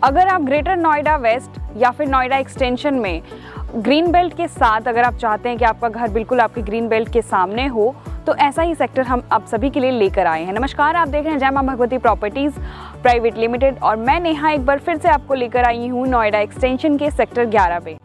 अगर आप greater Noida waste या फिर नोएडा एक्सटेंशन में ग्रीन बेल्ट के साथ अगर आप चाहते हैं कि आपका घर बिल्कुल आपके ग्रीन बेल्ट के सामने हो, तो ऐसा ही सेक्टर हम आप सभी के लिए लेकर आए हैं। नमस्कार, आप देख रहे हैं जय मां भगवती प्रॉपर्टीज़ प्राइवेट लिमिटेड और मैं नेहा एक बार फिर से आपको लेकर आई हूँ नोएडा एक्सटेंशन के सेक्टर 11 पे।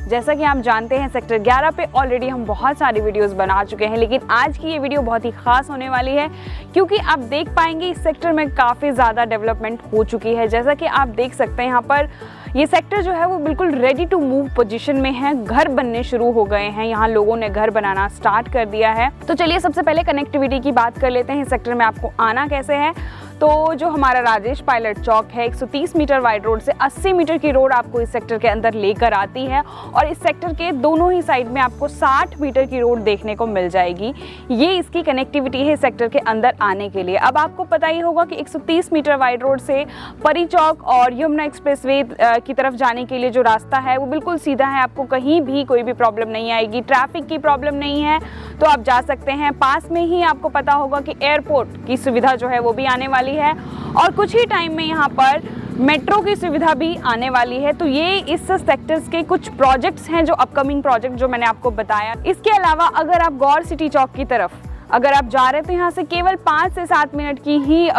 जैसा कि आप जानते हैं सेक्टर 11 पे ऑलरेडी हम बहुत सारी वीडियोस बना चुके हैं, लेकिन आज की ये वीडियो बहुत ही खास होने वाली है क्योंकि आप देख पाएंगे इस सेक्टर में काफ़ी ज़्यादा डेवलपमेंट हो चुकी है। जैसा कि आप देख सकते हैं यहाँ पर ये सेक्टर जो है वो बिल्कुल रेडी टू मूव पोजीशन में है। घर बनने शुरू हो गए हैं, यहाँ लोगों ने घर बनाना स्टार्ट कर दिया है। तो चलिए सबसे पहले कनेक्टिविटी की बात कर लेते हैं। इस सेक्टर में आपको आना कैसे है, तो जो हमारा राजेश पायलट चौक है 130 मीटर वाइड रोड से 80 मीटर की रोड आपको इस सेक्टर के अंदर लेकर आती है और इस सेक्टर के दोनों ही साइड में आपको 60 मीटर की रोड देखने को मिल जाएगी। ये इसकी कनेक्टिविटी है सेक्टर के अंदर आने के लिए। अब आपको पता ही होगा कि 130 मीटर वाइड रोड से परी चौक और यमुना एक्सप्रेसवे की तरफ जाने के लिए जो रास्ता है वो बिल्कुल सीधा है। आपको कहीं भी कोई भी प्रॉब्लम नहीं आएगी, ट्रैफिक की प्रॉब्लम नहीं है, तो आप जा सकते हैं। पास में ही आपको पता होगा कि एयरपोर्ट की सुविधा जो है वो भी आने वाली है और कुछ ही टाइम में यहाँ पर मेट्रो की सुविधा भी आने वाली है। तो ये इस सेक्टर्स के कुछ प्रोजेक्ट्स हैं, जो अपकमिंग प्रोजेक्ट जो मैंने आपको बताया। इसके अलावा अगर आप गौर सिटी चौक की तरफ अगर आप जा रहे हैं तो यहाँ से केवल 5 से 7 मिनट की ही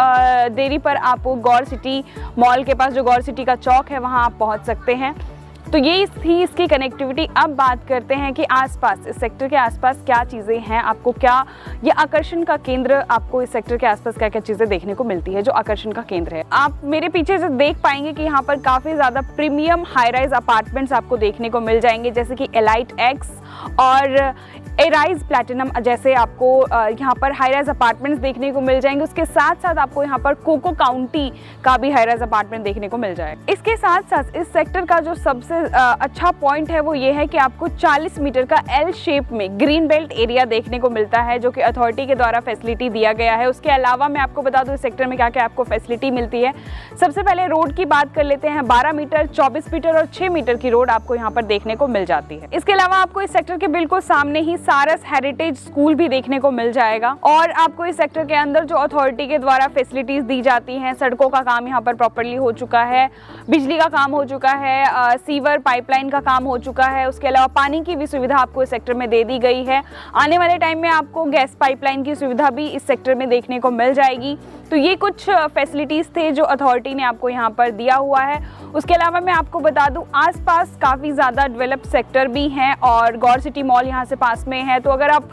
देरी पर आप गौर सिटी मॉल के पास जो गौर सिटी का चौक है वहाँ आप पहुँच सकते हैं। तो ये थी इसकी कनेक्टिविटी। अब बात करते हैं कि आसपास इस सेक्टर के आसपास क्या चीज़ें हैं, आपको क्या ये आकर्षण का केंद्र, आपको इस सेक्टर के आसपास क्या क्या चीज़ें देखने को मिलती है जो आकर्षण का केंद्र है। आप मेरे पीछे से देख पाएंगे कि यहाँ पर काफ़ी ज़्यादा प्रीमियम हाई राइज अपार्टमेंट्स आपको देखने को मिल जाएंगे, जैसे कि एलाइट एक्स और एराइज प्लैटिनम जैसे आपको यहाँ पर हाई राइज अपार्टमेंट्स देखने को मिल जाएंगे। उसके साथ साथ आपको यहाँ पर कोको काउंटी का भी हाई राइज अपार्टमेंट देखने को मिल जाएगा। इसके साथ साथ इस सेक्टर का जो सबसे अच्छा पॉइंट है वो ये है कि आपको 40 मीटर का एल शेप में ग्रीन बेल्ट एरिया देखने को मिलता है, जो कि अथॉरिटी के द्वारा फैसिलिटी दिया गया है। उसके अलावा मैं आपको बता दूं इस सेक्टर में क्या क्या आपको फैसिलिटी मिलती है। सबसे पहले रोड की बात कर लेते हैं। 12 मीटर, 24 मीटर और 6 मीटर की रोड आपको यहाँ पर देखने को मिल जाती है। इसके अलावा आपको इस सेक्टर के बिल्कुल सामने ही सारस हेरिटेज स्कूल भी देखने को मिल जाएगा और आपको इस सेक्टर के अंदर जो अथॉरिटी के द्वारा फैसिलिटीज दी जाती हैं, सड़कों का काम यहाँ पर प्रॉपर्ली हो चुका है, बिजली का काम हो चुका है, सीवर पाइपलाइन का काम हो चुका है। उसके अलावा पानी की भी सुविधा आपको इस सेक्टर में दे दी गई है। आने वाले टाइम में आपको गैस पाइपलाइन की सुविधा भी इस सेक्टर में देखने को मिल जाएगी। तो ये कुछ फैसिलिटीज थे जो अथॉरिटी ने आपको यहाँ पर दिया हुआ है। उसके अलावा मैं आपको बता दूं आसपास काफ़ी ज़्यादा डेवलप्ड सेक्टर भी हैं और गौर सिटी मॉल यहाँ से पास में है। तो अगर आप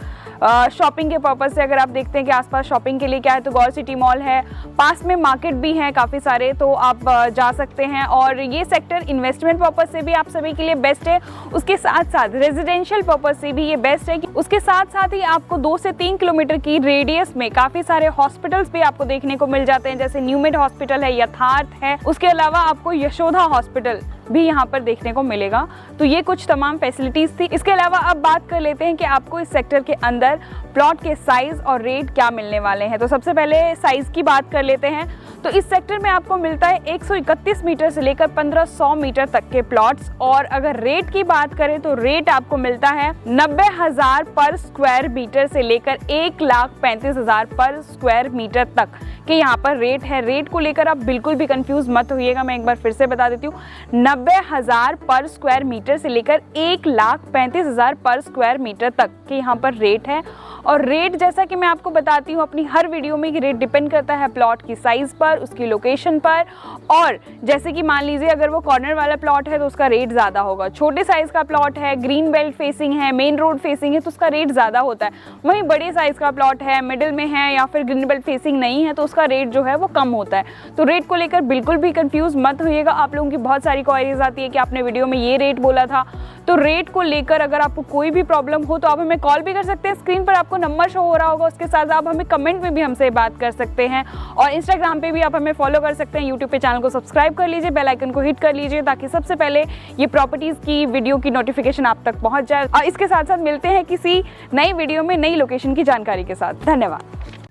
शॉपिंग के पर्पज़ से अगर आप देखते हैं कि आसपास शॉपिंग के लिए क्या है, तो गौर सिटी मॉल है, पास में मार्केट भी है काफ़ी सारे, तो आप जा सकते हैं। और ये सेक्टर इन्वेस्टमेंट पर्पज़ से भी आप सभी के लिए बेस्ट है, उसके साथ साथ रेजिडेंशियल पर्पज़ से भी ये बेस्ट है। उसके साथ साथ ही आपको 2 से 3 किलोमीटर की रेडियस में काफ़ी सारे हॉस्पिटल्स भी आपको देखने को मिल जाते हैं, जैसे न्यूमेड हॉस्पिटल है, यथार्थ है। उसके अलावा आपको यशोदा हॉस्पिटल भी यहाँ पर देखने को मिलेगा। तो ये कुछ तमाम फैसिलिटीज थी। इसके अलावा अब बात कर लेते हैं कि आपको इस सेक्टर के अंदर प्लॉट के साइज और रेट क्या मिलने वाले हैं। तो सबसे पहले साइज की बात कर लेते हैं। तो इस सेक्टर में आपको मिलता है 131 मीटर से लेकर 1500 मीटर तक के प्लॉट्स और अगर रेट की बात करें तो रेट आपको मिलता है 90,000 पर स्क्वायर मीटर से लेकर 1,35,000 पर स्क्वायर मीटर तक के यहाँ पर रेट है। रेट को लेकर आप बिल्कुल भी कंफ्यूज मत होइएगा, मैं एक बार फिर से बता देती हूँ। 90,000 पर स्क्वायर मीटर से लेकर 1,35,000 पर स्क्वायर मीटर तक के यहाँ पर रेट है। और रेट जैसा कि मैं आपको बताती हूँ अपनी हर वीडियो में कि रेट डिपेंड करता है प्लॉट की साइज़ पर, उसकी लोकेशन पर। और जैसे कि मान लीजिए अगर वो कॉर्नर वाला प्लॉट है तो उसका रेट ज़्यादा होगा, छोटे साइज़ का प्लॉट है, ग्रीन बेल्ट फेसिंग है, मेन रोड फेसिंग है, तो उसका रेट ज़्यादा होता है। वहीं बड़े साइज़ का प्लॉट है, मिडिल में है या फिर ग्रीन बेल्ट फेसिंग नहीं है तो उसका रेट जो है वो कम होता है। तो रेट को लेकर बिल्कुल भी कंफ्यूज मत होइएगा। आप लोगों की बहुत सारी क्वारीज आती है कि आपने वीडियो में ये रेट बोला था। तो रेट को लेकर अगर आपको कोई भी प्रॉब्लम हो तो आप हमें कॉल भी कर सकते हैं, स्क्रीन पर आपको नंबर शो हो रहा होगा। उसके साथ आप हमें कमेंट में भी हमसे बात कर सकते हैं और इंस्टाग्राम पे भी आप हमें फॉलो कर सकते हैं। यूट्यूब पे चैनल को सब्सक्राइब कर लीजिए, बेल आइकन को हिट कर लीजिए ताकि सबसे पहले ये प्रॉपर्टीज़ की वीडियो की नोटिफिकेशन आप तक पहुंच जाए। और इसके साथ साथ मिलते हैं किसी नई वीडियो में नई लोकेशन की जानकारी के साथ। धन्यवाद।